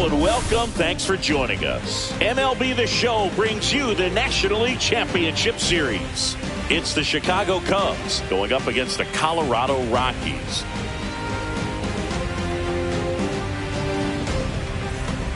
and welcome. Thanks for joining us. MLB The Show brings you the National League Championship Series. It's the Chicago Cubs going up against the Colorado Rockies.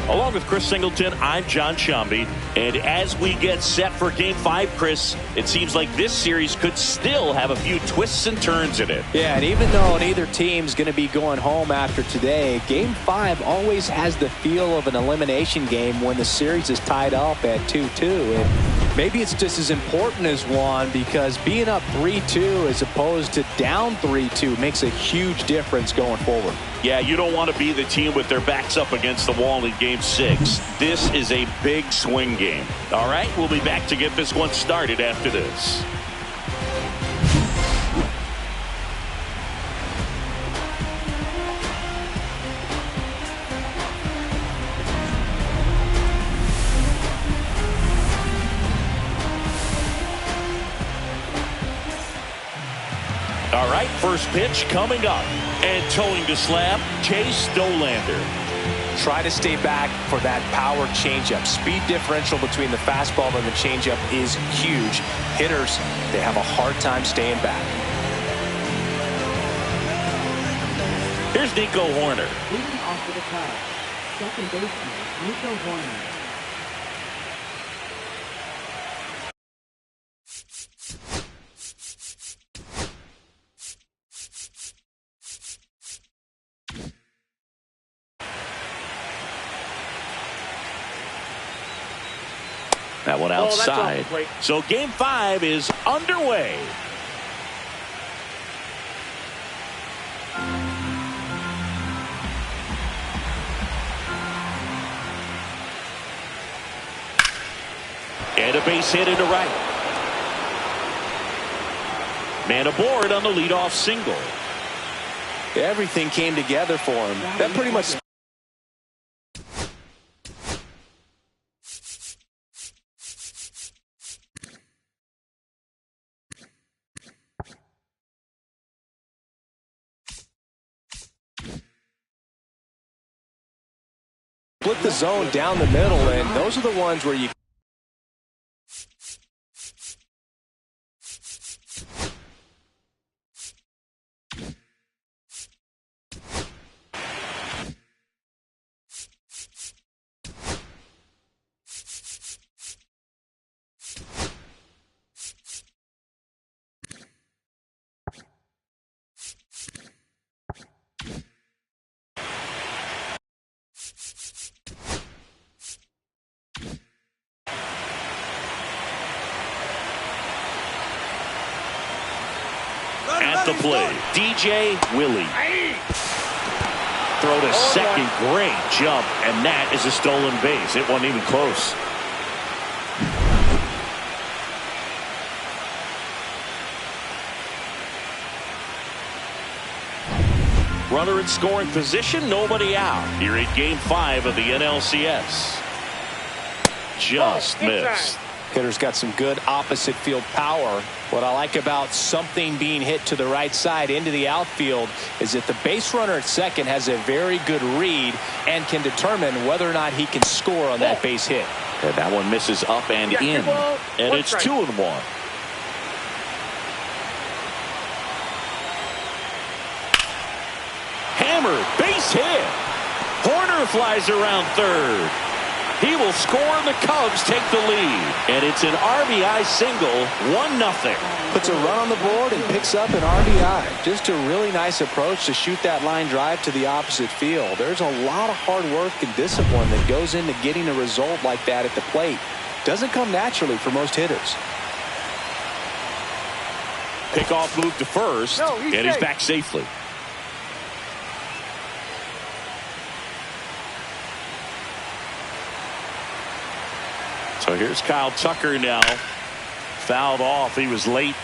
Along with Chris Singleton, I'm John Sciambi. And as we get set for Game 5, Chris, it seems like this series could still have a few twists and turns in it. Yeah, and even though neither team's going to be going home after today, Game 5 always has the feel of an elimination game when the series is tied up at 2-2. And maybe it's just as important as one, because being up 3-2 as opposed to down 3-2 makes a huge difference going forward. Yeah, you don't want to be the team with their backs up against the wall in Game 6. This is a big swing game. All right, we'll be back to get this one started after this. All right, first pitch coming up. And towing the slab, Chase Dollander. Try to stay back for that power changeup. Speed differential between the fastball and the changeup is huge. Hitters, they have a hard time staying back. Here's Nico Hoerner. Leading off for the Cubs, second baseman Nico Hoerner. That one outside. So Game 5 is underway. And a base hit into right. Man aboard on the leadoff single. Everything came together for him. That pretty much split the zone down the middle, and those are the ones where you at the plate, DJ Willie. Throw to second, great jump, and that is a stolen base. It wasn't even close. Runner in scoring position, nobody out. Here in Game 5 of the NLCS. Just missed. Hitter's got some good opposite field power. What I like about something being hit to the right side into the outfield is that the base runner at second has a very good read and can determine whether or not he can score on that base hit. And that one misses up and in. And it's 2-1. Hammer, base hit. Hoerner flies around third. He will score, and the Cubs take the lead. And it's an RBI single, 1-0. Puts a run on the board and picks up an RBI. Just a really nice approach to shoot that line drive to the opposite field. There's a lot of hard work and discipline that goes into getting a result like that at the plate. Doesn't come naturally for most hitters. Pickoff move to first, and he's back safely. So here's Kyle Tucker now. Fouled off. He was late.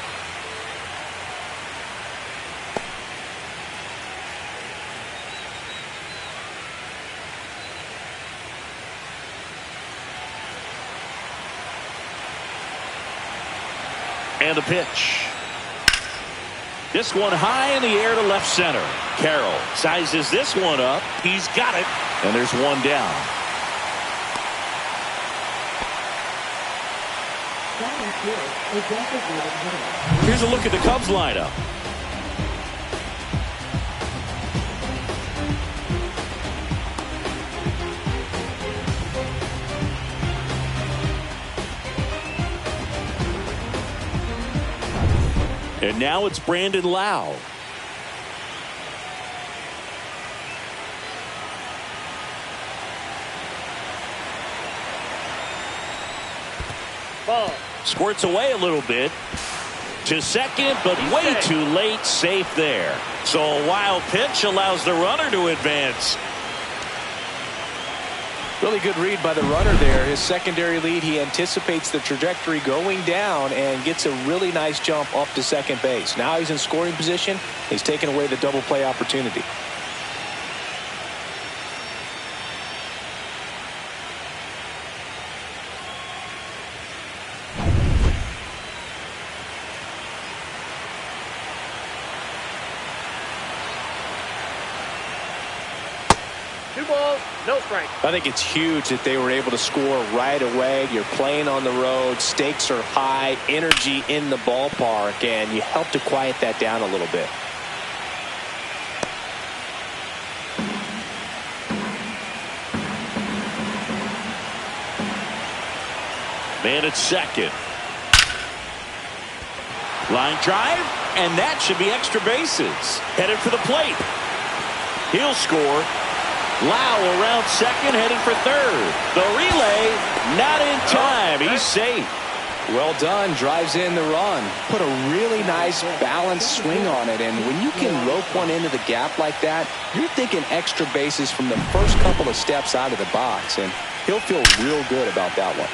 And the pitch. This one high in the air to left center. Carroll sizes this one up. He's got it. And there's one down. a designated hitter. Here's a look at the Cubs lineup. And now it's Brandon Lowe. Ball. Squirts away a little bit to second, but way too late. Safe there. So a wild pitch allows the runner to advance. Really good read by the runner there. His secondary lead, he anticipates the trajectory going down and gets a really nice jump up to second base. Now he's in scoring position. He's taken away the double play opportunity. No strike. I think it's huge that they were able to score right away. You're playing on the road. Stakes are high. Energy in the ballpark. And you help to quiet that down a little bit. Man at second. Line drive. And that should be extra bases. Headed for the plate. He'll score. Lowe around second, headed for third. The relay, not in time. He's safe. Well done. Drives in the run. Put a really nice balanced swing on it. And when you can rope one into the gap like that, you're thinking extra bases from the first couple of steps out of the box. And he'll feel real good about that one.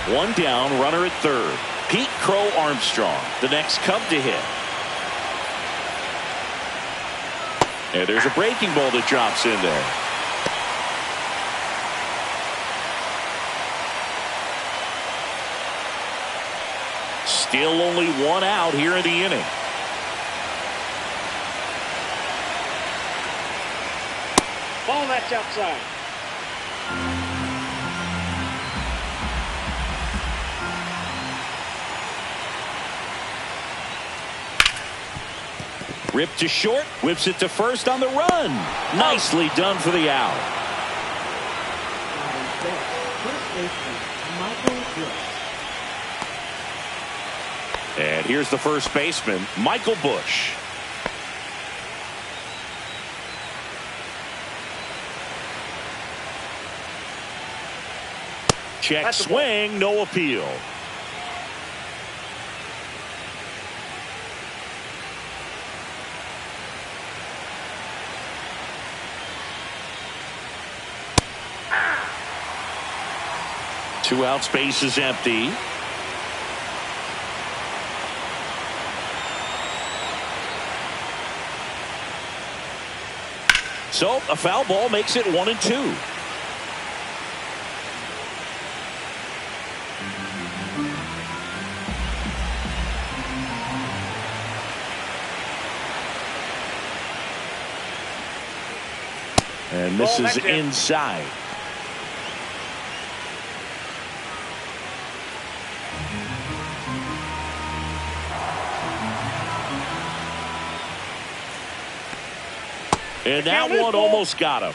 One down, runner at third. Pete Crow Armstrong, the next Cub to hit. And there's a breaking ball that drops in there. Still only one out here in the inning. Ball, that's outside. Ripped to short, whips it to first on the run. Nicely done for the out. First baseman, Michael Busch. And here's the first baseman, Michael Busch. Check swing, no appeal. Two out, space is empty. So a foul ball makes it 1-2. And this is inside. And that one almost got him.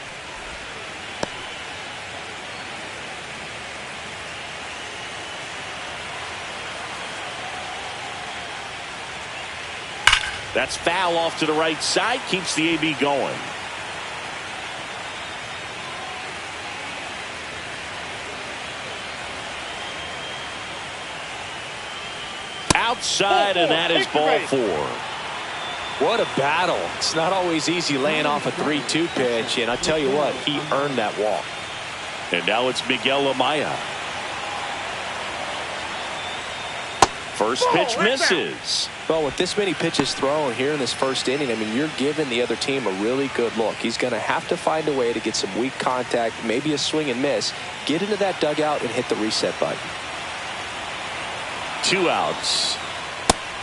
That's foul off to the right side. Keeps the AB going. Outside, and that is ball 4. What a battle. It's not always easy laying off a 3-2 pitch, and I tell you what, he earned that walk. And now it's Miguel Amaya. First pitch misses. Well, with this many pitches thrown here in this first inning, I mean, you're giving the other team a really good look. He's going to have to find a way to get some weak contact, maybe a swing and miss, get into that dugout and hit the reset button. 2 outs.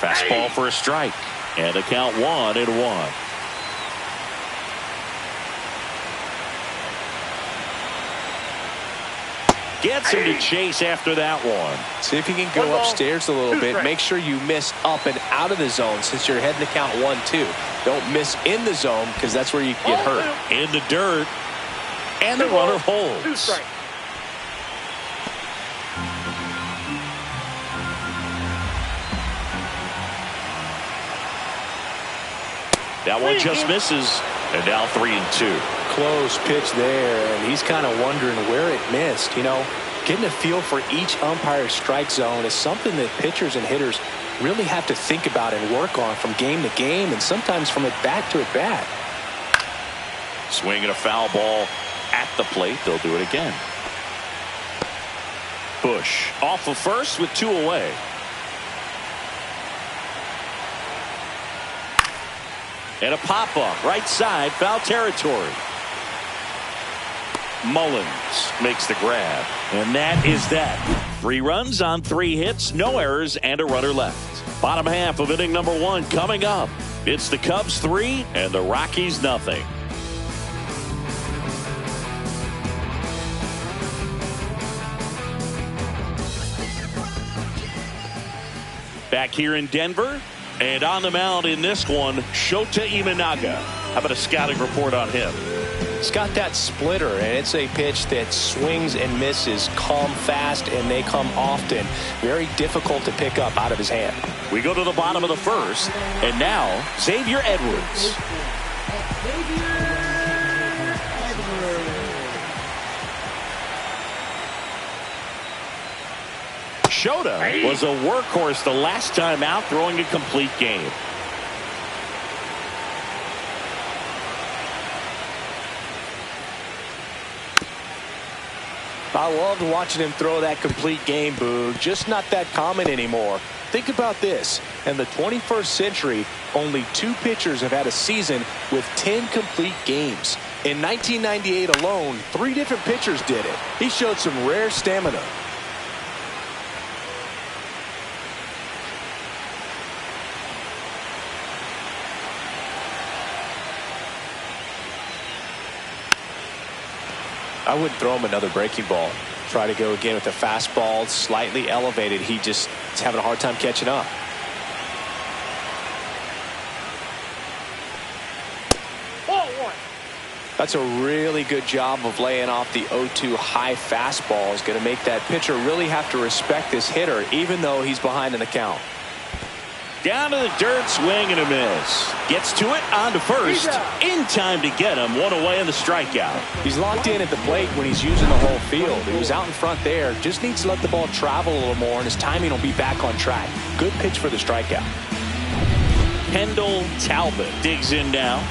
Fastball for a strike. And the count 1-1. Gets him to chase after that one. See if you can go upstairs a little bit. Make sure you miss up and out of the zone since you're heading to count 1-2. Don't miss in the zone because that's where you get hurt. In the dirt. And the runner holds. That one just misses. And now 3-2. Close pitch there, and he's kind of wondering where it missed. You know, getting a feel for each umpire's strike zone is something that pitchers and hitters really have to think about and work on from game to game and sometimes from at bat to at bat. Swinging a foul ball at the plate. They'll do it again. Bush off of first with 2 away. And a pop-up right side, foul territory. Mullins makes the grab. And that is that. 3 runs on 3 hits, no errors, and a runner left. Bottom half of inning number 1 coming up. It's the Cubs 3 and the Rockies nothing. Back here in Denver. And on the mound in this one, Shota Imanaga. How about a scouting report on him? It's got that splitter, and it's a pitch that swings and misses, come fast, and they come often. Very difficult to pick up out of his hand. We go to the bottom of the first, and now Xavier Edwards. Shota was a workhorse the last time out, throwing a complete game. I loved watching him throw that complete game, Boog. Just not that common anymore. Think about this. In the 21st century, only 2 pitchers have had a season with 10 complete games. In 1998 alone, 3 different pitchers did it. He showed some rare stamina. I wouldn't throw him another breaking ball. Try to go again with the fastball, slightly elevated. He just is having a hard time catching up. That's a really good job of laying off the 0-2 high fastball. Is going to make that pitcher really have to respect this hitter, even though he's behind in the count. Down to the dirt, swing and a miss. Gets to it, on to first. In time to get him. 1 away in the strikeout. He's locked in at the plate when he's using the whole field. He was out in front there. Just needs to let the ball travel a little more, and his timing will be back on track. Good pitch for the strikeout. Kendall Talbot digs in now.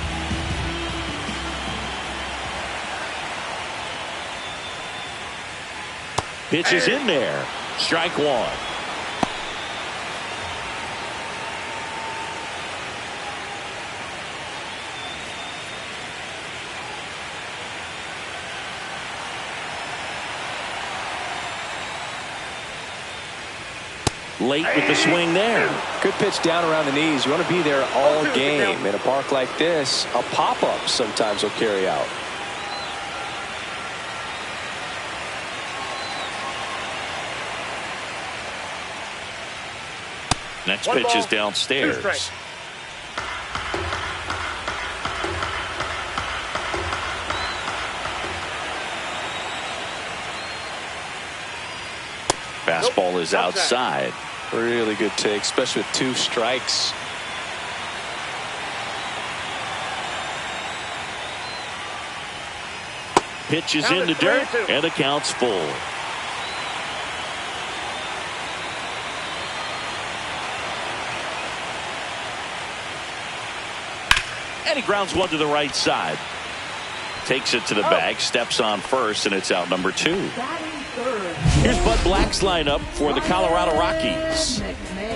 Pitch is in there. Strike 1. Late with the swing there. Good pitch down around the knees. You want to be there all game. In a park like this, a pop-up sometimes will carry out. Next pitch is downstairs. Fastball is outside. Really good take, especially with 2 strikes. Pitch is in the dirt, and the count's full. And he grounds one to the right side. Takes it to the bag, steps on first, and it's out number 2. Here's Bud Black's lineup for the Colorado Rockies.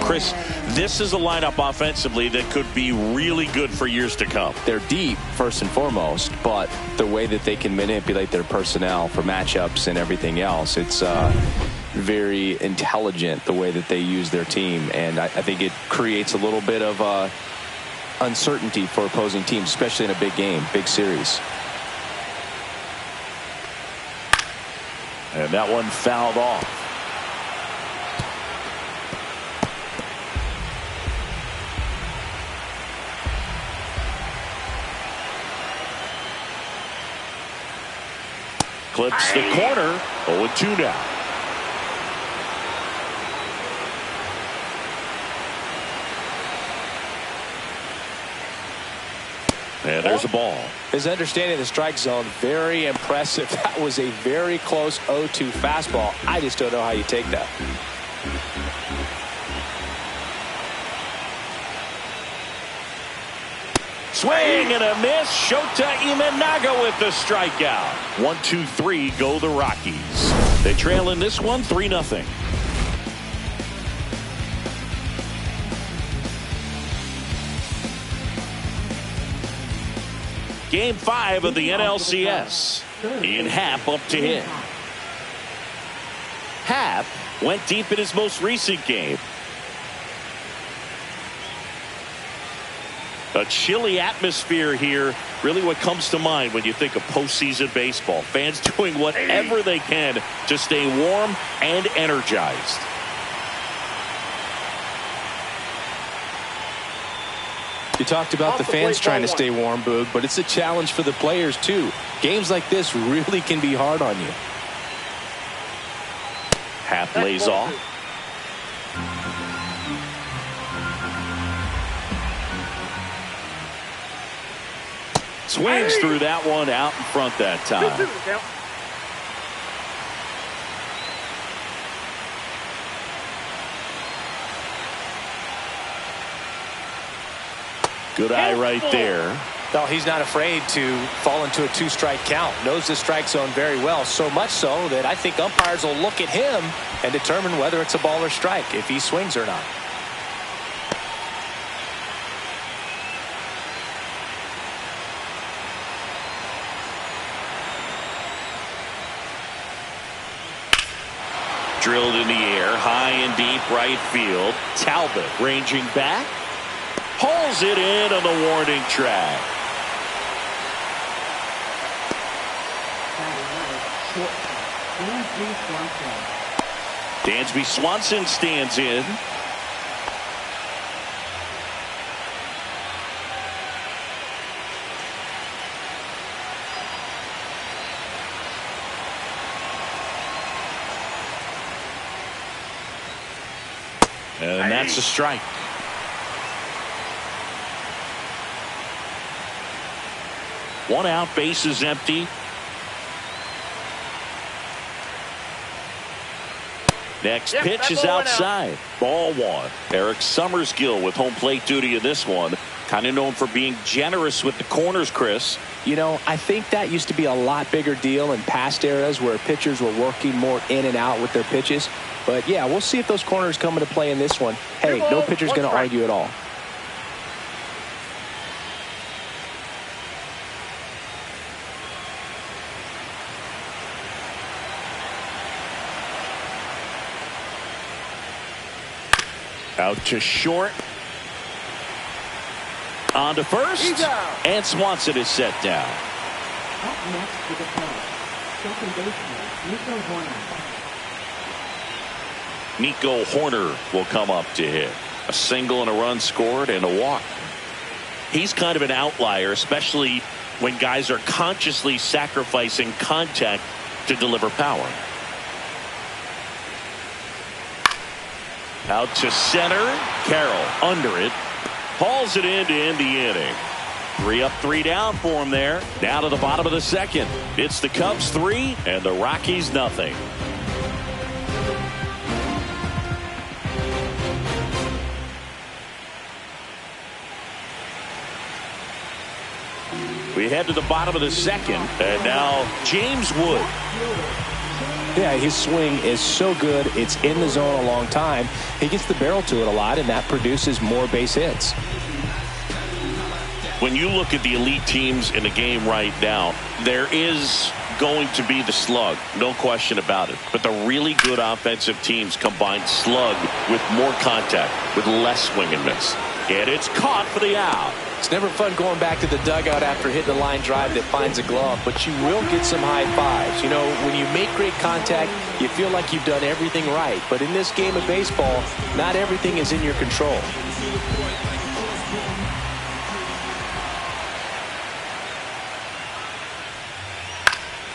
Chris, this is a lineup offensively that could be really good for years to come. They're deep, first and foremost, but the way that they can manipulate their personnel for matchups and everything else, it's very intelligent the way that they use their team, and I think it creates a little bit of uncertainty for opposing teams, especially in a big game, big series. And that one fouled off. Clips the corner. 0-2 now. And there's a ball. His understanding of the strike zone, very impressive. That was a very close 0-2 fastball. I just don't know how you take that. Swing and a miss. Shota Imanaga with the strikeout. 1-2-3 go the Rockies. They trail in this one 3-0. Game 5 of the NLCS. Ian Happ up to hit. Happ went deep in his most recent game. A chilly atmosphere here, really what comes to mind when you think of postseason baseball. Fans doing whatever they can to stay warm and energized. You talked about the fans trying to stay warm, Boog, but it's a challenge for the players too. Games like this really can be hard on you. Happ lays off. Swings through that one out in front that time. Good eye right there. No, he's not afraid to fall into a 2-strike count. Knows the strike zone very well, so much so that I think umpires will look at him and determine whether it's a ball or strike, if he swings or not. Drilled in the air, high and deep right field. Talbot ranging back. Pulls it in on the warning track. Dansby Swanson stands in. And that's a strike. One out, base is empty. Next pitch is outside. Ball one. Eric Summersgill with home plate duty in this one. Kind of known for being generous with the corners, Chris. You know, I think that used to be a lot bigger deal in past eras where pitchers were working more in and out with their pitches. But yeah, we'll see if those corners come into play in this one. Hey, no pitcher's going to argue at all. Out to short. On to first. And Swanson is set down. Up next to the plate, second baseman, Nico Hoerner. Nico Hoerner will come up to hit. A single and a run scored and a walk. He's kind of an outlier, especially when guys are consciously sacrificing contact to deliver power. Out to center. Carroll under it. Hauls it in to end the inning. 3 up, 3 down for him there. Now to the bottom of the second. It's the Cubs 3 and the Rockies nothing. We head to the bottom of the second. And now James Wood. Yeah, his swing is so good. It's in the zone a long time. He gets the barrel to it a lot, and that produces more base hits. When you look at the elite teams in the game right now, there is going to be the slug, no question about it. But the really good offensive teams combine slug with more contact, with less swing and miss. And it's caught for the out. It's never fun going back to the dugout after hitting a line drive that finds a glove, but you will get some high fives. You know, when you make great contact, you feel like you've done everything right. But in this game of baseball, not everything is in your control.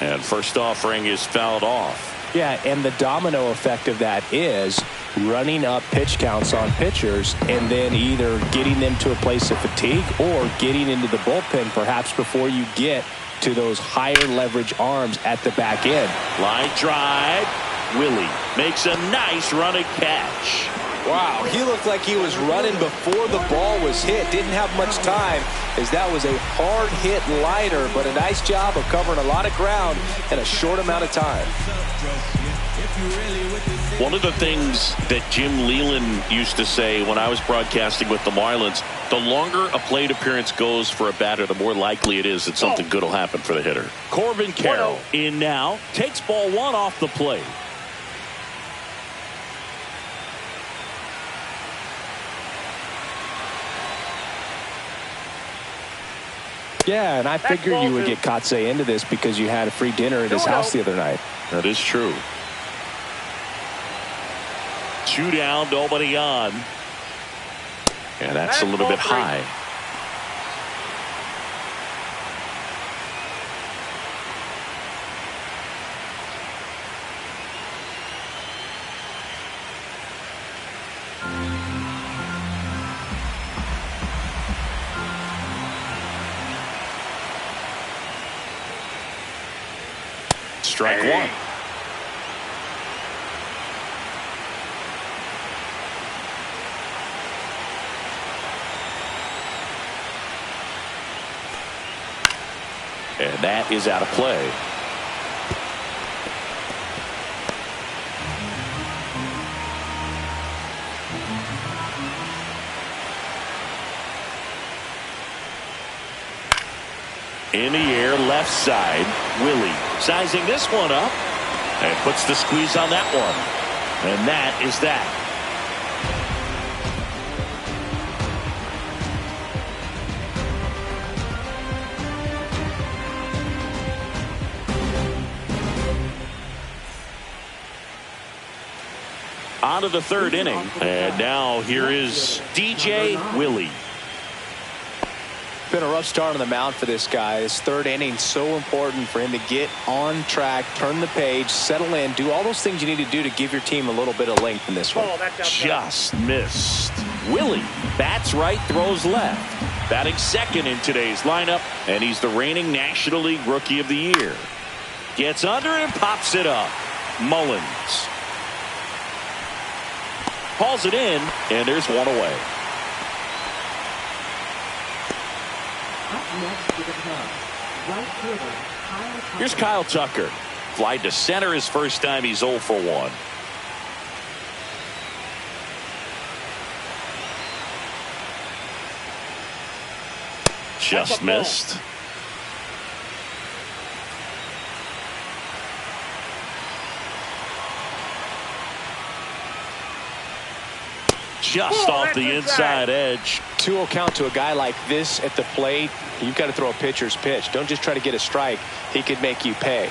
And first offering is fouled off. Yeah, and the domino effect of that is running up pitch counts on pitchers and then either getting them to a place of fatigue or getting into the bullpen perhaps before you get to those higher leverage arms at the back end. Line drive. Willie makes a nice running catch. Wow, he looked like he was running before the ball was hit. Didn't have much time as that was a hard hit liner, but a nice job of covering a lot of ground in a short amount of time. One of the things that Jim Leland used to say when I was broadcasting with the Marlins, the longer a plate appearance goes for a batter, the more likely it is that something good will happen for the hitter. Corbin Carroll in now, takes ball one off the plate. Yeah, and I figured you would get Kotsay into this because you had a free dinner at his house the other night. That is true. 2 down, nobody on. And that's a little bit high. Strike one. And that is out of play. In the air, left side. Willie sizing this one up and puts the squeeze on that one. And that is that. On to the third inning. And now here is DJ Willie. Been a rough start on the mound for this guy. His third inning so important for him to get on track, turn the page, settle in, do all those things you need to do to give your team a little bit of length in this one. Just missed. Willie bats right, throws left. Batting second in today's lineup, and he's the reigning National League Rookie of the Year. Gets under it and pops it up. Mullins hauls it in, and there's one away. Up next to the plate, right fielder, Kyle Tucker. Here's Kyle Tucker. Flied to center his first time. He's 0 for 1. Just missed. Just off the inside edge. 2-0 count to a guy like this at the plate. You've got to throw a pitcher's pitch. Don't just try to get a strike. He could make you pay.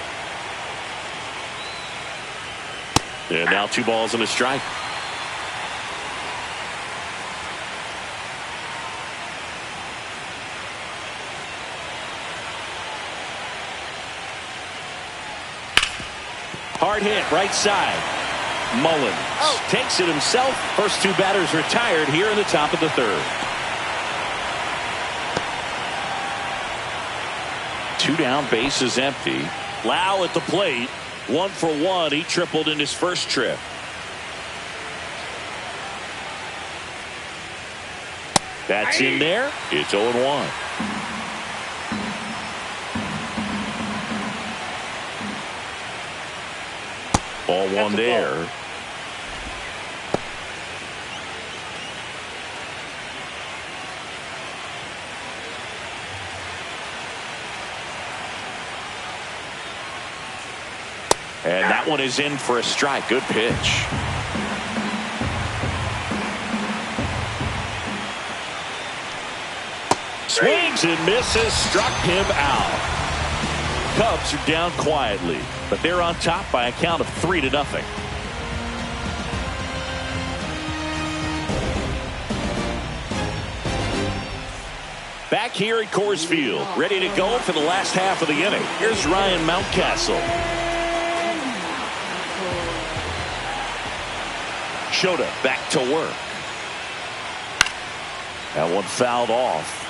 And now 2 balls and a strike. Hard hit right side. Mullins takes it himself. First 2 batters retired here in the top of the third. 2 down, base is empty. Lau at the plate. 1 for 1. He tripled in his first trip. That's in there. It's 0-1. Ball 1 there. And that one is in for a strike. Good pitch. Swings and misses, struck him out. Cubs are down quietly, but they're on top by a count of 3-0. Back here at Coors Field, ready to go for the last half of the inning. Here's Ryan Mountcastle. Shota back to work. That one fouled off.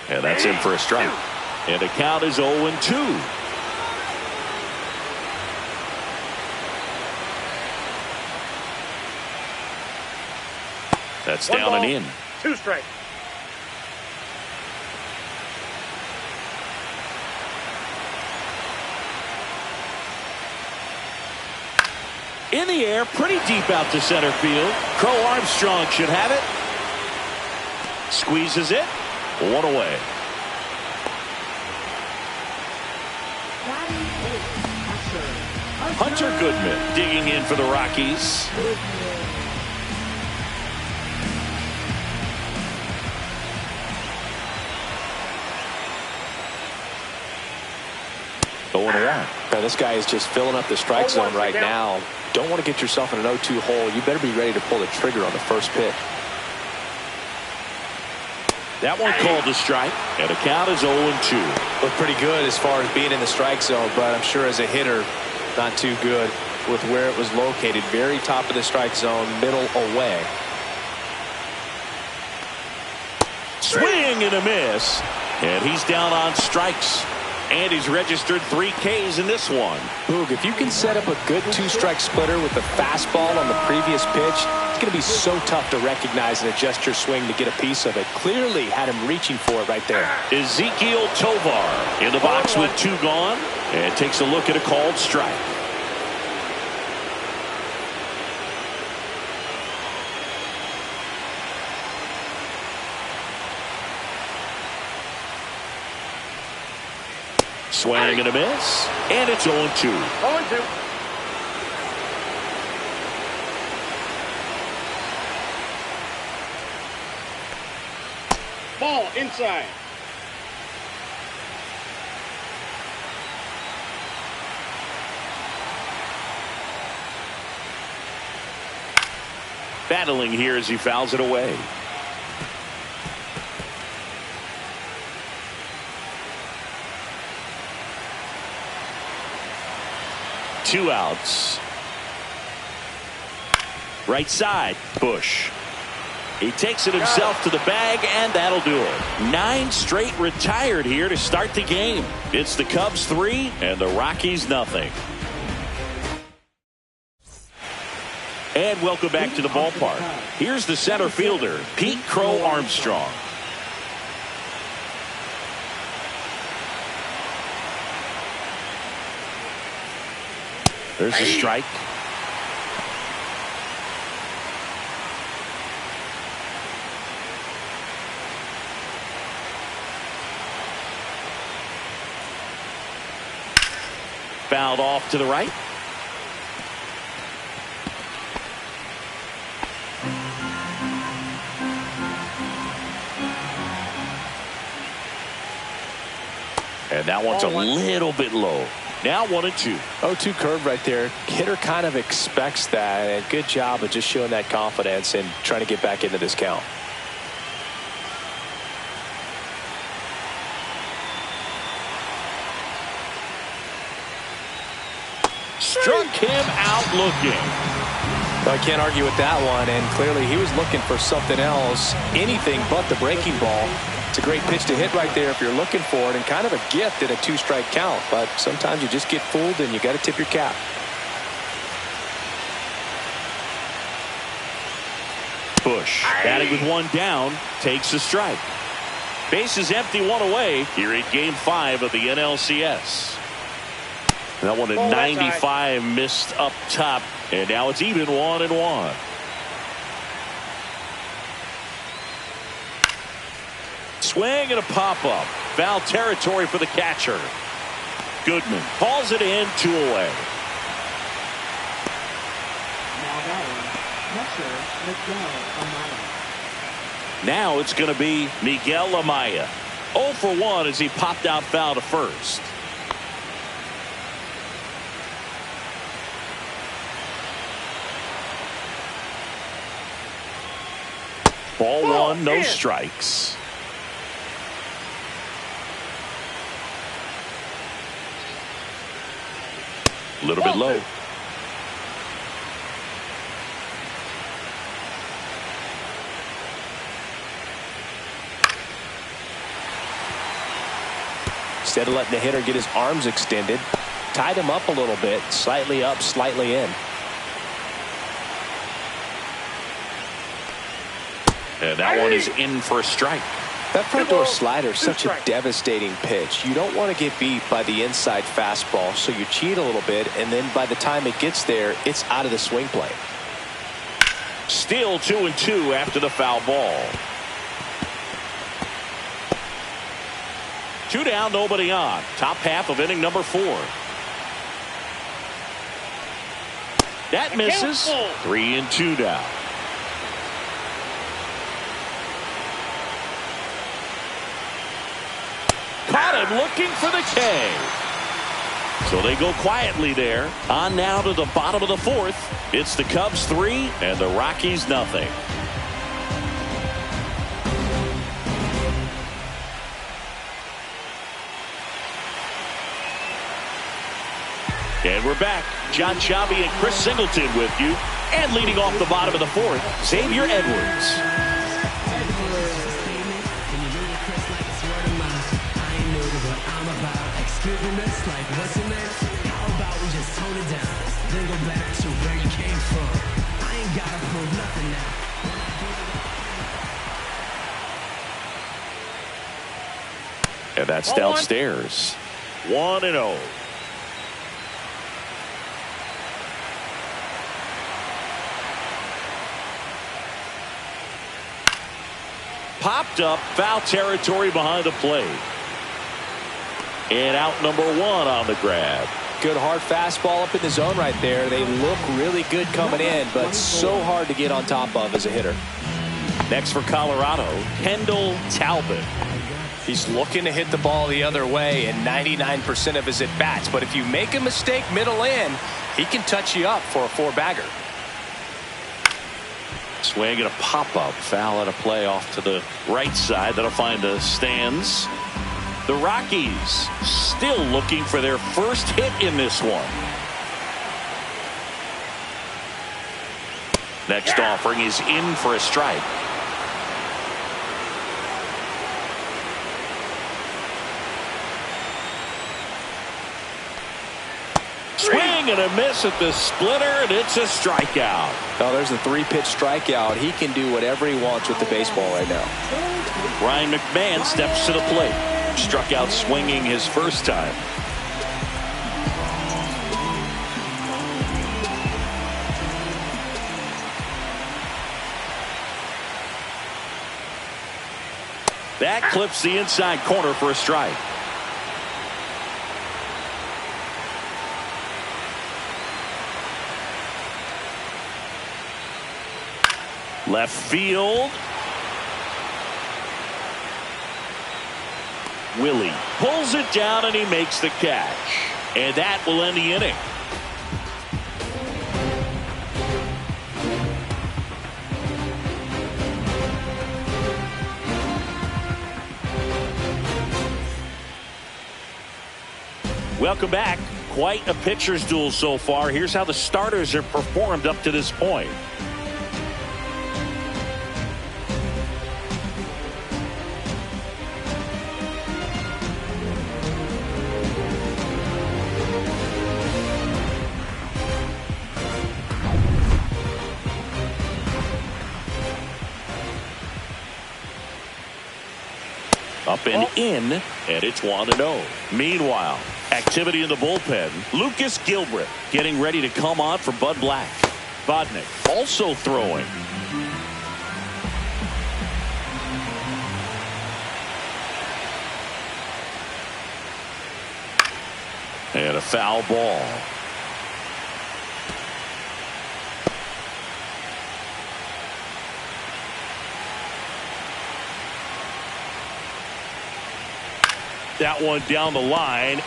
And that's in for a strike. And the count is 0-2. That's down and in. 2 strikes. In the air, pretty deep out to center field. Crow Armstrong should have it. Squeezes it. 1 away. Hunter Goodman digging in for the Rockies. Now, this guy is just filling up the strike zone right now. Don't want to get yourself in an 0-2 hole. You better be ready to pull the trigger on the first pitch. That one called a strike, and the count is 0-2. Looked pretty good as far as being in the strike zone, but I'm sure as a hitter, not too good with where it was located. Very top of the strike zone, middle away. Swing and a miss, and he's down on strikes. And he's registered 3 Ks in this one. Boog, if you can set up a good 2-strike splitter with the fastball on the previous pitch, it's going to be so tough to recognize and adjust your swing to get a piece of it. Clearly had him reaching for it right there. Ezequiel Tovar in the box with 2 gone, and takes a look at a called strike. Swing and a miss, and it's 0-2. 0-2. Ball inside. Battling here as he fouls it away. Two outs. Right side, Bush. He takes it himself to the bag, and that'll do it. 9 straight retired here to start the game. It's the Cubs 3 and the Rockies nothing. And welcome back to the ballpark. Here's the center fielder, Pete Crow Armstrong. There's a strike. Fouled off to the right. And that one's a little bit low. Now 1-2. 0-2 curve right there. Hitter kind of expects that. And good job of just showing that confidence and trying to get back into this count. Struck him out looking. Well, I can't argue with that one. And clearly he was looking for something else. Anything but the breaking ball. It's a great pitch to hit right there if you're looking for it, and kind of a gift at a 2-strike count. But sometimes you just get fooled and you got to tip your cap. Bush batting with 1 down, takes a strike. Bases empty, 1 away here in Game 5 of the NLCS. That one at 95 missed up top. And now it's even 1-1. Swing and a pop-up. Foul territory for the catcher. Goodman calls it in, 2 away. Now batting, catcher Miguel Amaya. Now it's going to be Miguel Amaya. 0 for 1 as he popped out foul to first. Ball 1, no strikes. A little bit low. Instead of letting the hitter get his arms extended, tied him up a little bit, slightly up, slightly in. And that one is in for a strike. That front door slider is such a devastating pitch. You don't want to get beat by the inside fastball, so you cheat a little bit, and then by the time it gets there, it's out of the swing plane. Still 2-2 after the foul ball. 2 down, nobody on. Top half of inning number 4. That misses. 3-2 down. Caught him looking for the K. So they go quietly there. On now to the bottom of the 4th. It's the Cubs 3 and the Rockies nothing. And we're back. John Chavi and Chris Singleton with you. And leading off the bottom of the 4th, Xavier Edwards. And that's downstairs. 1-0. Popped up, foul territory behind the plate. And out number 1 on the grab. Good hard fastball up in the zone right there. They look really good coming in, but so hard to get on top of as a hitter. Next for Colorado, Kendall Talbot. He's looking to hit the ball the other way in 99% of his at-bats, but if you make a mistake middle in, he can touch you up for a 4-bagger. Swing and a pop-up. Foul at a play off to the right side. That'll find the stands. The Rockies still looking for their first hit in this one. Next offering is in for a strike. Swing and a miss at the splitter, and it's a strikeout. Oh, there's a 3-pitch strikeout. He can do whatever he wants with the baseball right now. Ryan McMahon steps to the plate. Struck out swinging his first time. That clips the inside corner for a strike. Left field. Willie pulls it down and he makes the catch. And that will end the inning. Welcome back. Quite a pitcher's duel so far. Here's how the starters have performed up to this point. Up and in, and it's 1-0. Meanwhile, activity in the bullpen. Lucas Gilbreth getting ready to come on for Bud Black. Vodnik also throwing. And a foul ball. That one down the line.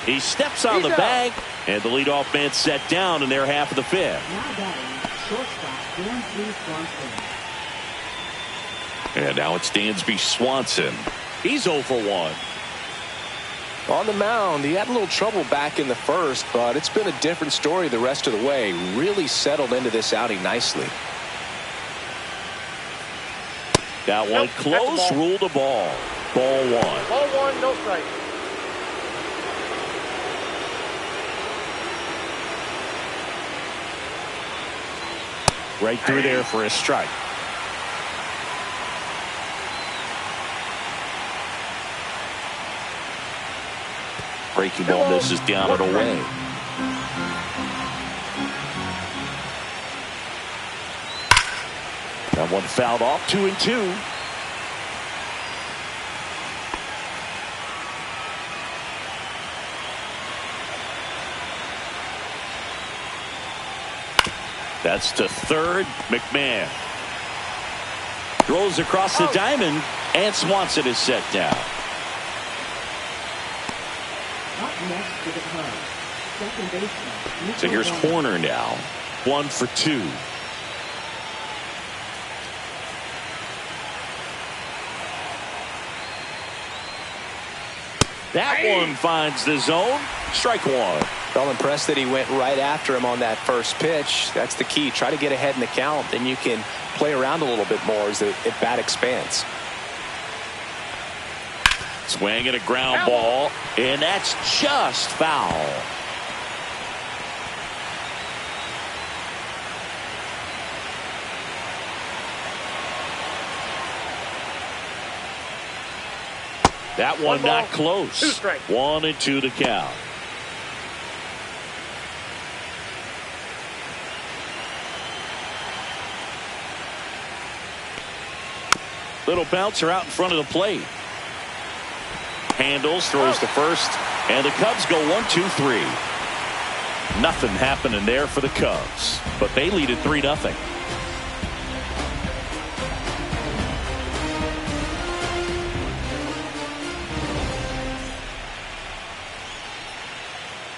He steps on the bag, and the leadoff man set down in their half of the fifth. Now batting, shortstop Dansby Swanson. And now it's Dansby Swanson. He's 0 for 1. On the mound, he had a little trouble back in the first, but it's been a different story the rest of the way. Really settled into this outing nicely. That one close, ruled a ball. Ball 1. Ball 1, no strike. Right through there for a strike. Breaking ball misses down and away. That one fouled off, 2-2. That's to third. McMahon throws across the diamond, and Swanson is set down. Up next to the Cubs, second baseman. So here's Horner now. 1 for 2. That one finds the zone. Strike 1. Well, impressed that he went right after him on that first pitch. That's the key. Try to get ahead in the count, then you can play around a little bit more as the at bat expands. Swing and a ground ball, and that's just foul. That one not close. 2 strikes. 1-2 to count. Little bouncer out in front of the plate. Handles, throws to first, and the Cubs go 1-2-3. Nothing happening there for the Cubs, but they lead at 3-0.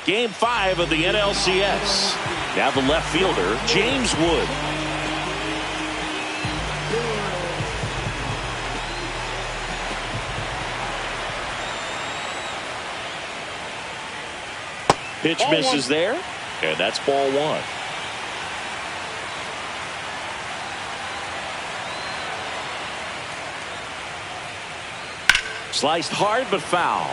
Game 5 of the NLCS. Now the left fielder, James Wood. Pitch misses there, and that's ball 1. Sliced hard but foul.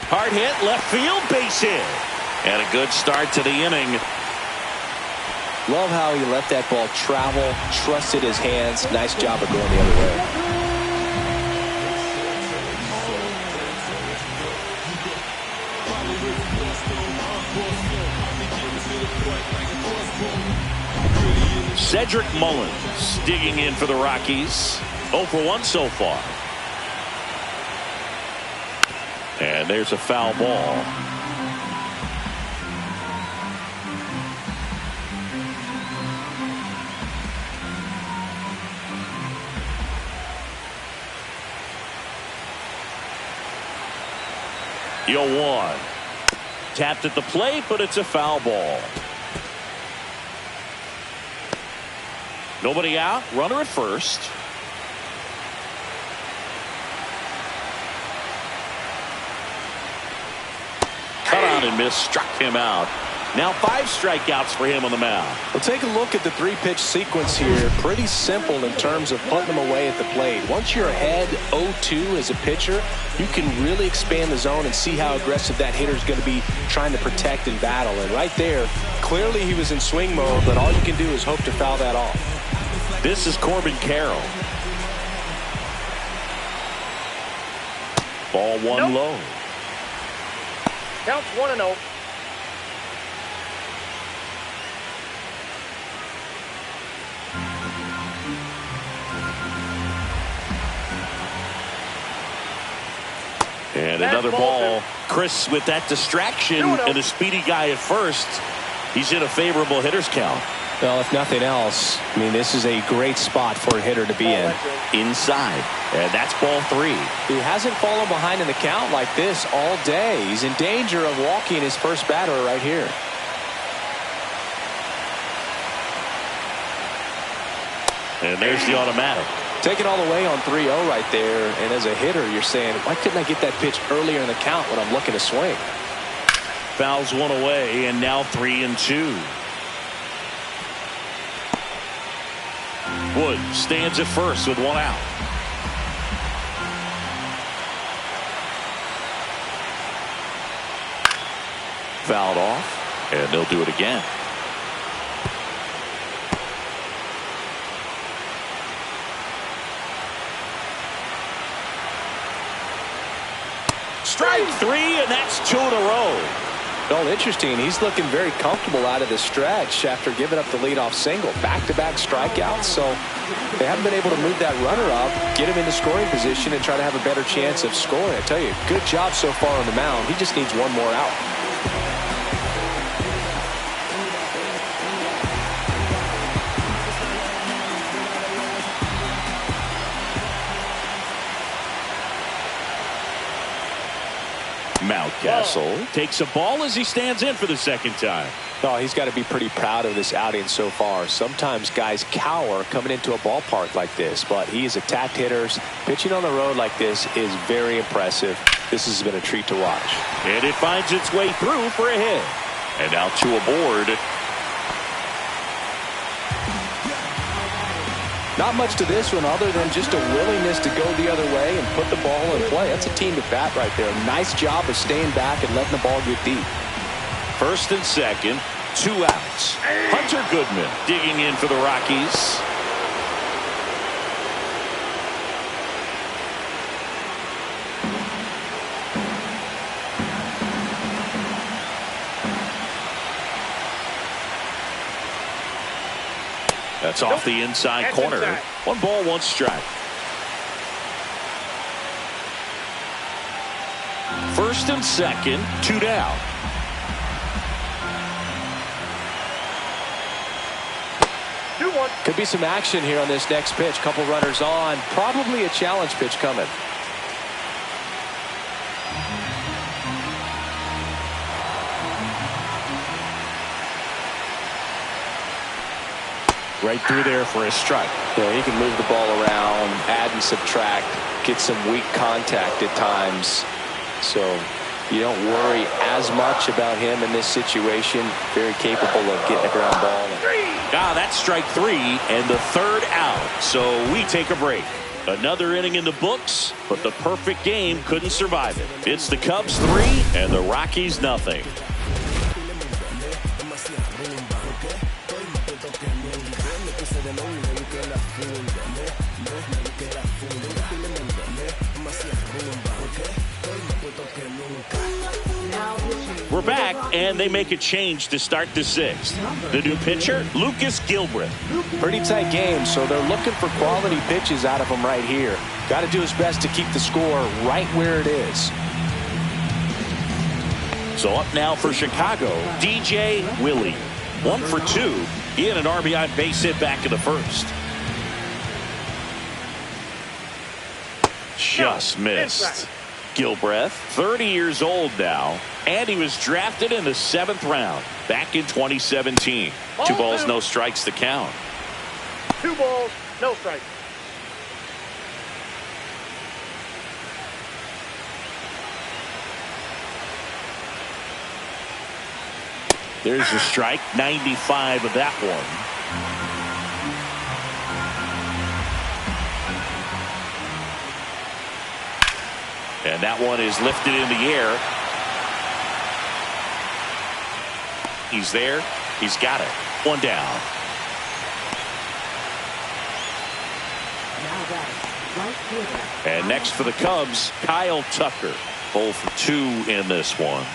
Hard hit, left field, base hit. And a good start to the inning. Love how he let that ball travel, trusted his hands. Nice job of going the other way. Cedric Mullins digging in for the Rockies. 0 for 1 so far. And there's a foul ball. The 0-1. Tapped at the plate, but it's a foul ball. Nobody out. Runner at first. Cut on and miss. Struck him out. Now 5 strikeouts for him on the mound. Well, take a look at the 3-pitch sequence here. Pretty simple in terms of putting them away at the plate. Once you're ahead 0-2 as a pitcher, you can really expand the zone and see how aggressive that hitter is going to be trying to protect and battle. And right there, clearly he was in swing mode, but all you can do is hope to foul that off. This is Corbin Carroll. Ball 1 low. Counts 1-0. And another ball. Chris with that distraction and a speedy guy at first. He's in a favorable hitter's count. Well, if nothing else, I mean, this is a great spot for a hitter to be in. Inside. And that's ball 3. He hasn't fallen behind in the count like this all day. He's in danger of walking his first batter right here. And there's the automatic. Take it all the way on 3-0 right there. And as a hitter, you're saying, why couldn't I get that pitch earlier in the count when I'm looking to swing? Fouls one away, and now 3-2. Wood stands at first with 1 out. Fouled off, and they'll do it again. Strike 3, and that's 2 in a row. Well, interesting. He's looking very comfortable out of the stretch after giving up the leadoff single. Back-to-back strikeouts, so they haven't been able to move that runner up, get him into scoring position, and try to have a better chance of scoring. I tell you, good job so far on the mound. He just needs 1 more out. Mountcastle takes a ball as he stands in for the second time. Oh, he's got to be pretty proud of this outing so far. Sometimes guys cower coming into a ballpark like this, but he has attacked hitters. Pitching on the road like this is very impressive. This has been a treat to watch. And it finds its way through for a hit. And now 2 aboard. Not much to this one other than just a willingness to go the other way and put the ball in play. That's a team at bat right there. Nice job of staying back and letting the ball get deep. First and second, 2 outs. Hunter Goodman digging in for the Rockies. That's off the inside corner. 1 ball, 1 strike. First and second, 2 down. Could be some action here on this next pitch. Couple runners on. Probably a challenge pitch coming. Right through there for a strike. Yeah, he can move the ball around, add and subtract, get some weak contact at times. So you don't worry as much about him in this situation. Very capable of getting a ground ball. That's strike 3 and the 3rd out. So we take a break. Another inning in the books, but the perfect game couldn't survive it. It's the Cubs 3 and the Rockies nothing. We're back, and they make a change to start the 6th. The new pitcher, Lucas Gilbreth. Pretty tight game, so they're looking for quality pitches out of him right here. Got to do his best to keep the score right where it is. So up now for Chicago, DJ Willie. 1 for 2. He had an RBI base hit back in the first. Just missed. Gilbreth, 30 years old now, and he was drafted in the 7th round back in 2017. 2 balls, no strikes to count. 2 balls, no strikes. There's a strike, 95 of that one. And that one is lifted in the air. He's there. He's got it. One down. And next for the Cubs, Kyle Tucker. 0 for 2 in this one.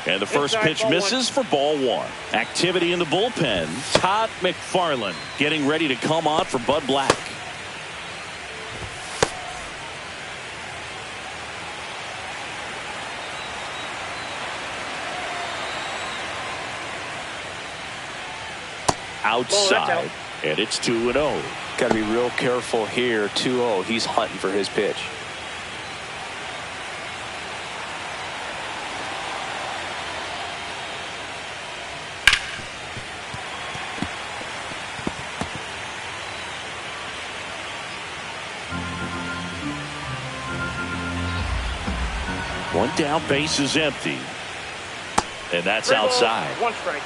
And the first pitch misses for ball 1. Activity in the bullpen. Todd McFarland getting ready to come on for Bud Black. Outside, and it's 2-0. Got to be real careful here. 2-0. He's hunting for his pitch. One down, base is empty. And that's outside. One strike.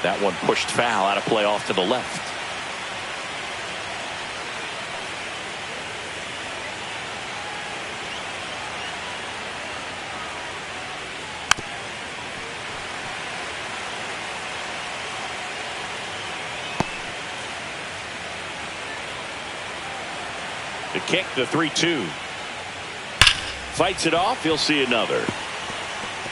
That one pushed foul, out of play off to the left. The kick, the 3-2. Fights it off. He'll see another.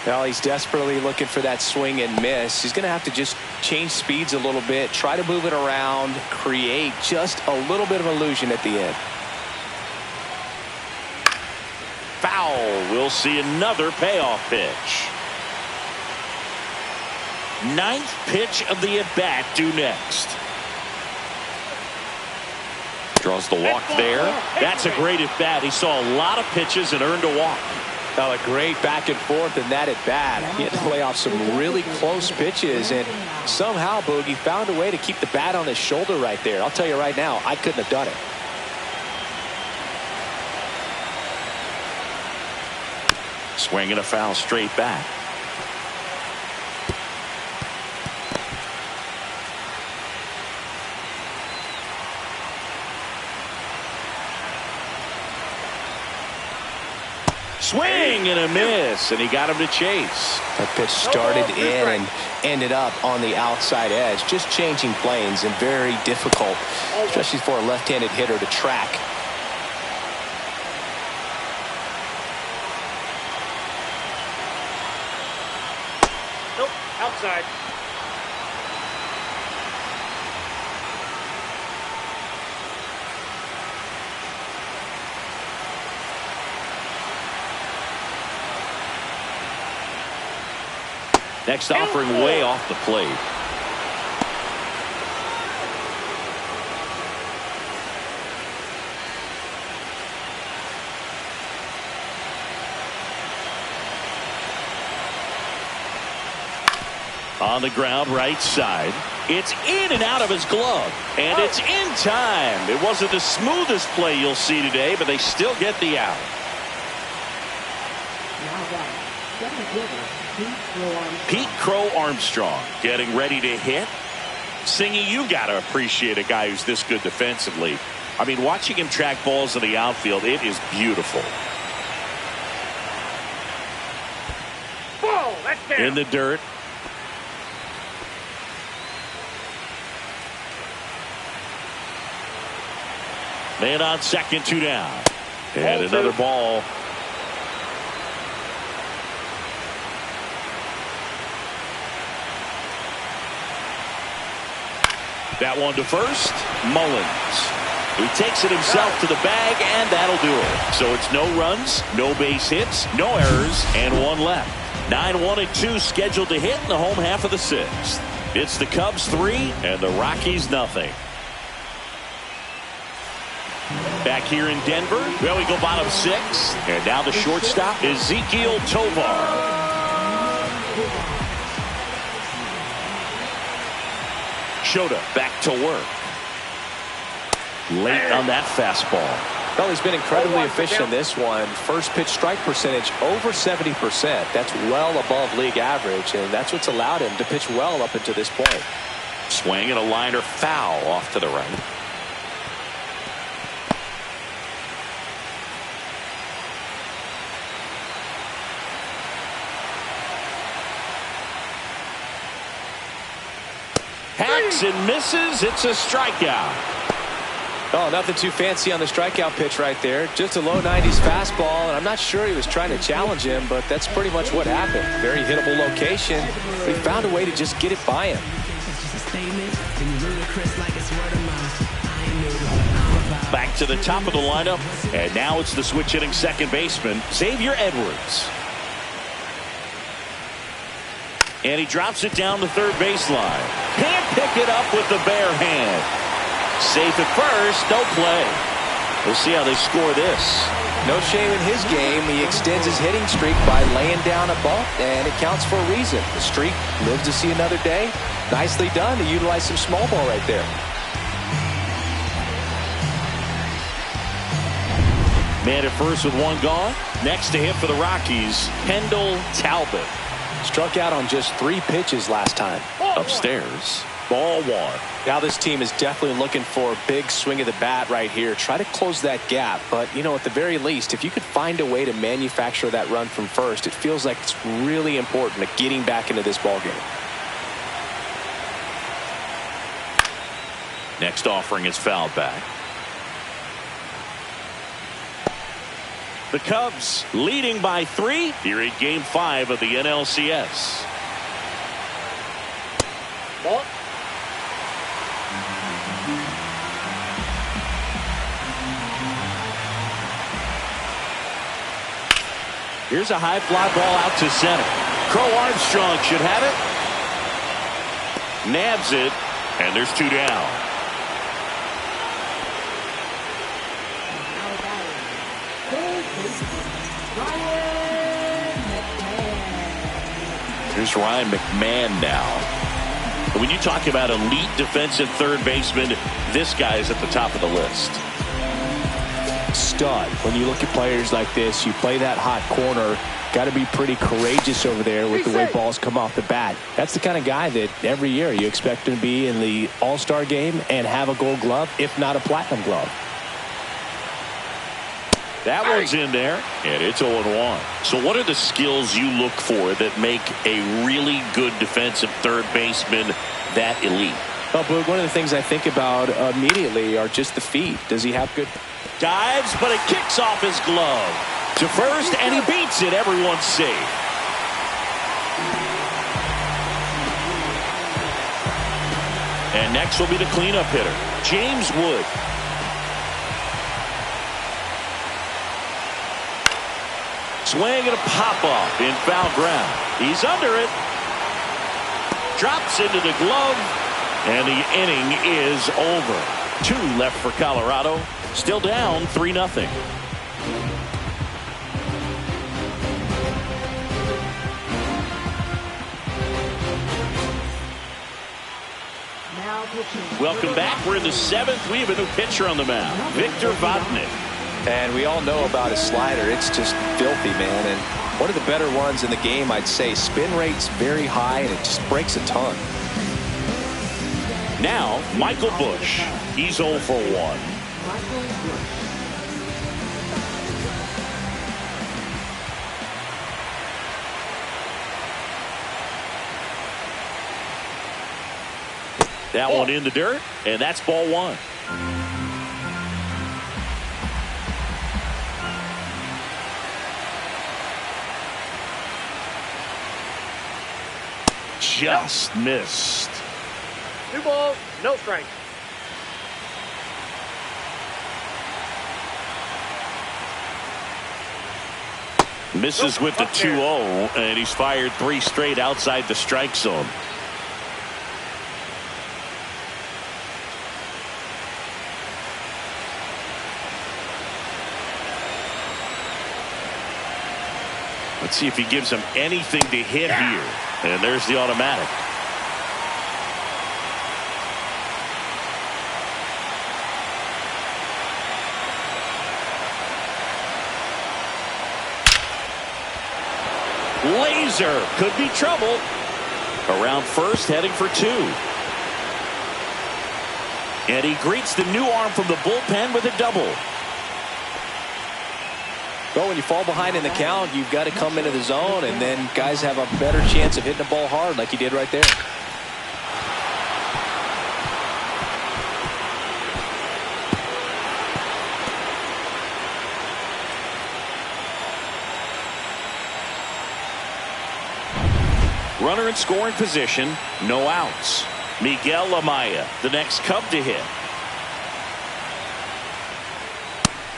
Well, he's desperately looking for that swing and miss. He's going to have to just change speeds a little bit, try to move it around, create just a little bit of illusion at the end. Foul. We'll see another payoff pitch. 9th pitch of the at-bat due next. Draws the walk there. That's a great at-bat. He saw a lot of pitches and earned a walk. Now a great back and forth in that at bat. He had to play off some really close pitches, and somehow Boogie found a way to keep the bat on his shoulder right there. I'll tell you right now, I couldn't have done it. Swinging a foul straight back. Swing and a miss, and he got him to chase. That pitch started in and ended up on the outside edge, just changing planes, and very difficult, especially for a left-handed hitter, to track. Nope, outside. Next offering way off the plate. On the ground, right side. It's in and out of his glove. And it's in time. It wasn't the smoothest play you'll see today, but they still get the out. Pete Crow Armstrong getting ready to hit. Singy, you got to appreciate a guy who's this good defensively. I mean, watching him track balls in the outfield, it is beautiful. Ball, that's down. In the dirt. Man on second, 2 down. And another ball. That one to first. Mullins. He takes it himself to the bag, and that'll do it. So it's no runs, no base hits, no errors, and 1 left. 9-1-2 scheduled to hit in the home half of the 6th. It's the Cubs 3 and the Rockies nothing. Back here in Denver, well, we go bottom 6, and now the shortstop, Ezequiel Tovar. Shota back to work. Late on that fastball. Well, he's been incredibly efficient in this one. First pitch strike percentage over 70%. That's well above league average, and that's what's allowed him to pitch well up until this point. Swing and a liner foul off to the right. Hacks and misses. It's a strikeout. Oh, nothing too fancy on the strikeout pitch right there. Just a low 90s fastball, and I'm not sure he was trying to challenge him, but that's pretty much what happened. Very hittable location. He found a way to just get it by him. Back to the top of the lineup, and now it's the switch hitting second baseman, Xavier Edwards. And he drops it down the third baseline. Can't pick it up with the bare hand. Safe at first, no play. We'll see how they score this. No shame in his game. He extends his hitting streak by laying down a bump, and it counts for a reason. The streak lives to see another day. Nicely done to utilize some small ball right there. Man at first with one gone. Next to hit for the Rockies, Kendall Talbot. Struck out on just 3 pitches last time. Upstairs, ball 1. Now this team is definitely looking for a big swing of the bat right here. Try to close that gap. But, you know, at the very least, if you could find a way to manufacture that run from first, it feels like it's really important to getting back into this ball game. Next offering is fouled back. The Cubs leading by 3 here in Game 5 of the NLCS. Ball. Here's a high fly ball out to center. Crow Armstrong should have it. Nabs it, and there's 2 down. Here's Ryan McMahon now. When you talk about elite defensive third baseman, this guy is at the top of the list. Stud. When you look at players like this, you play that hot corner, got to be pretty courageous over there with the way balls come off the bat. That's the kind of guy that every year you expect him to be in the All-Star game and have a Gold Glove, if not a Platinum Glove. That one's in there, and it's 0-1. So what are the skills you look for that make a really good defensive third baseman that elite? Well, Boog, one of the things I think about immediately are just the feet. Does he have good... Dives, but it kicks off his glove to first, and he beats it. Everyone's safe. And next will be the cleanup hitter, James Wood. Swing and a pop-off in foul ground. He's under it. Drops into the glove, and the inning is over. 2 left for Colorado. Still down 3-0. Welcome back. We're in the 7th. We have a new pitcher on the mound, Victor Vodnik. And we all know about his slider. It's just filthy, man. And one of the better ones in the game, I'd say. Spin rate's very high, and it just breaks a ton. Now, Michael Busch. He's 0 for 1. That one in the dirt, and that's ball 1. Just missed. 2 balls, no strikes. Misses with the 2-0, and he's fired 3 straight outside the strike zone. Let's see if he gives him anything to hit here. And there's the automatic. Laser could be trouble. Around first, heading for 2. And he greets the new arm from the bullpen with a double. Well, when you fall behind in the count, you've got to come into the zone, and then guys have a better chance of hitting the ball hard like he did right there. Runner in scoring position, no outs. Miguel Amaya, the next Cub to hit.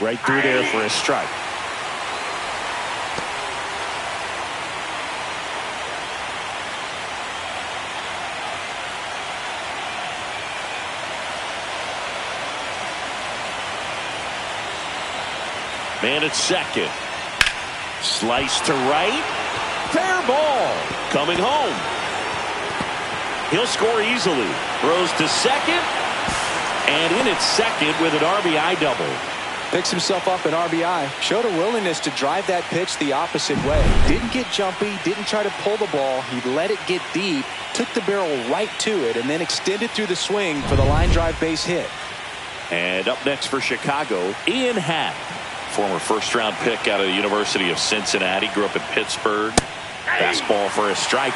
Right through there for a strike. Man at second. Slice to right. Fair ball. Coming home. He'll score easily. Throws to second. And in at second with an RBI double. Picks himself up an RBI. Showed a willingness to drive that pitch the opposite way. Didn't get jumpy. Didn't try to pull the ball. He let it get deep. Took the barrel right to it. And then extended through the swing for the line drive base hit. And up next for Chicago, Ian Happ. Former first-round pick out of the University of Cincinnati. Grew up in Pittsburgh. Fastball for a strike.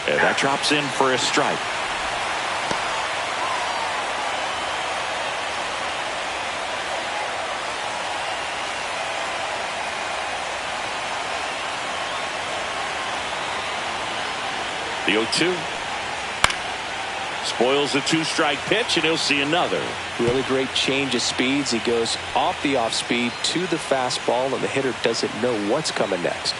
And that drops in for a strike. The 0-2. Spoils the 2-strike pitch, and he'll see another. Really great change of speeds. He goes off the off speed to the fastball, and the hitter doesn't know what's coming next.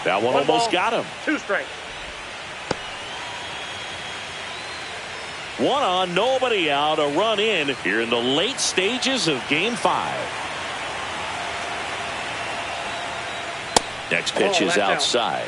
That one almost got him. 2 strikes. 1 on, nobody out, a run in here in the late stages of Game 5. Next pitch is outside.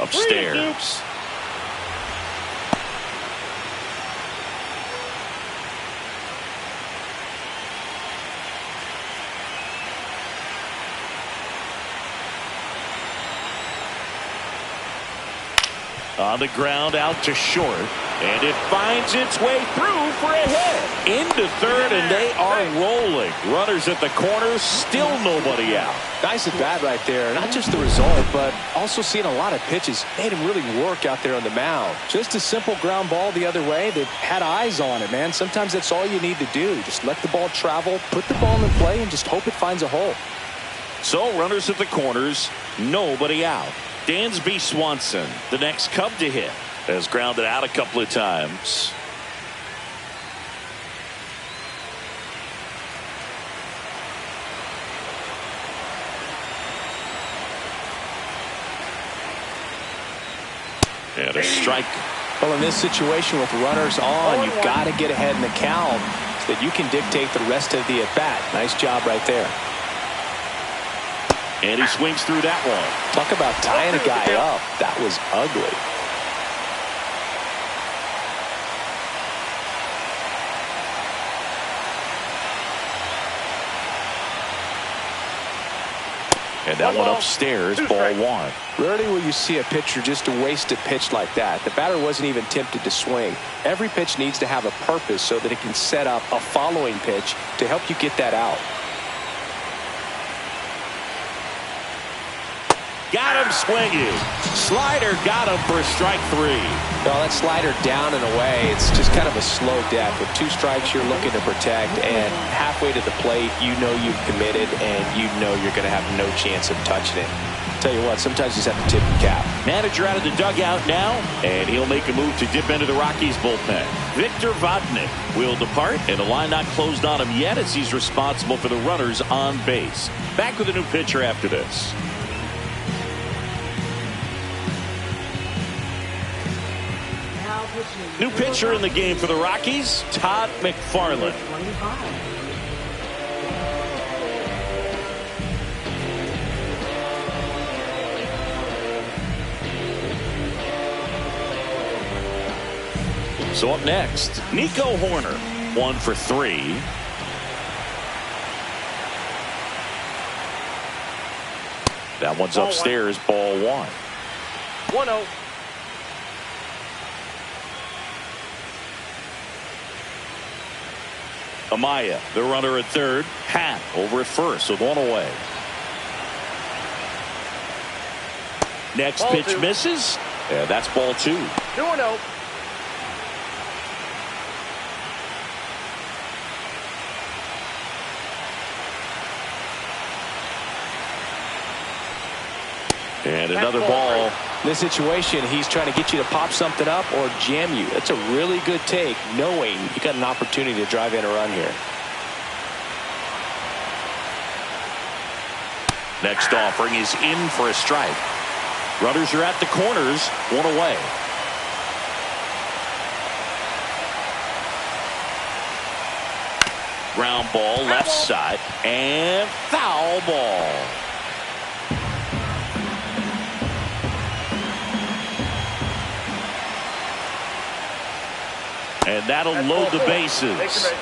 Upstairs. On the ground, out to short, and it finds its way through for a hit. Into third, and they are rolling. Runners at the corner, still nobody out. Nice at bat right there. Not just the result, but also seeing a lot of pitches. Made him really work out there on the mound. Just a simple ground ball the other way that had eyes on it, man. Sometimes that's all you need to do. Just let the ball travel, put the ball in play, and just hope it finds a hole. So runners at the corners, nobody out. Dansby Swanson, the next Cub to hit, has grounded out a couple of times. And a strike. Well, in this situation with runners on, you've got to get ahead in the count so that you can dictate the rest of the at-bat. Nice job right there. And he swings through that one. Talk about tying a guy up. That was ugly. And that one upstairs, ball 1. Rarely will you see a pitcher just a wasted pitch like that. The batter wasn't even tempted to swing. Every pitch needs to have a purpose so that it can set up a following pitch to help you get that out. Got him swinging. Slider got him for strike 3. No, that slider down and away, it's just kind of a slow death. With 2 strikes, you're looking to protect, and halfway to the plate, you know you've committed, and you know you're going to have no chance of touching it. Tell you what, sometimes you just have to tip your cap. Manager out of the dugout now, and he'll make a move to dip into the Rockies bullpen. Victor Vodnik will depart, and the line not closed on him yet as he's responsible for the runners on base. Back with a new pitcher after this. New pitcher in the game for the Rockies, Todd McFarland. 25. So up next, Nico Hoerner, 1 for 3. That one's upstairs, ball 1. 1-0. Amaya, the runner at third. Happ over at first with 1 away. Next Ball pitch 2. misses. Yeah, that's ball 2. 2-0. And another ball. In this situation, he's trying to get you to pop something up or jam you. That's a really good take, knowing you got an opportunity to drive in a run here. Next offering is in for a strike. Runners are at the corners, 1 away. Ground ball left side and foul ball. And that'll load the bases.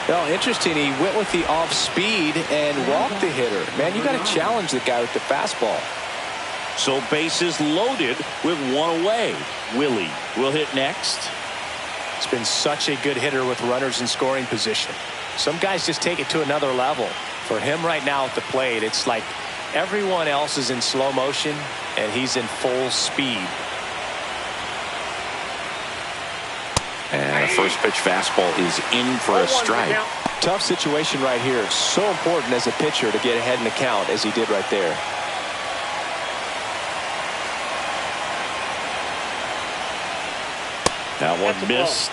Well, interesting. He went with the off speed and walked the hitter. Man, you got to challenge the guy with the fastball. So bases loaded with 1 away. Willie will hit next. It's been such a good hitter with runners in scoring position. Some guys just take it to another level. For him right now at the plate, it's like everyone else is in slow motion and he's in full speed. And a first pitch fastball is in for a strike. Tough situation right here. So important as a pitcher to get ahead in the count as he did right there. That one missed.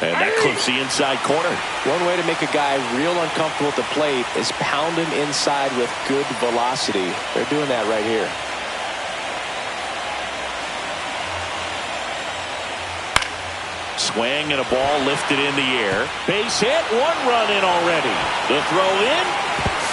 And that clips the inside corner. One way to make a guy real uncomfortable at the plate is pound him inside with good velocity. They're doing that right here. Swing and a ball lifted in the air. Base hit, 1 run in already. The throw in,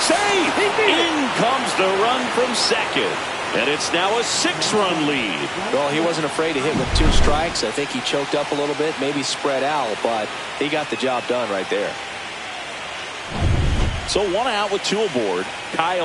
safe. In comes the run from second. And it's now a 6-run lead. Well, he wasn't afraid to hit with 2 strikes. I think he choked up a little bit, maybe spread out, but he got the job done right there. So 1 out with 2 aboard. Kyle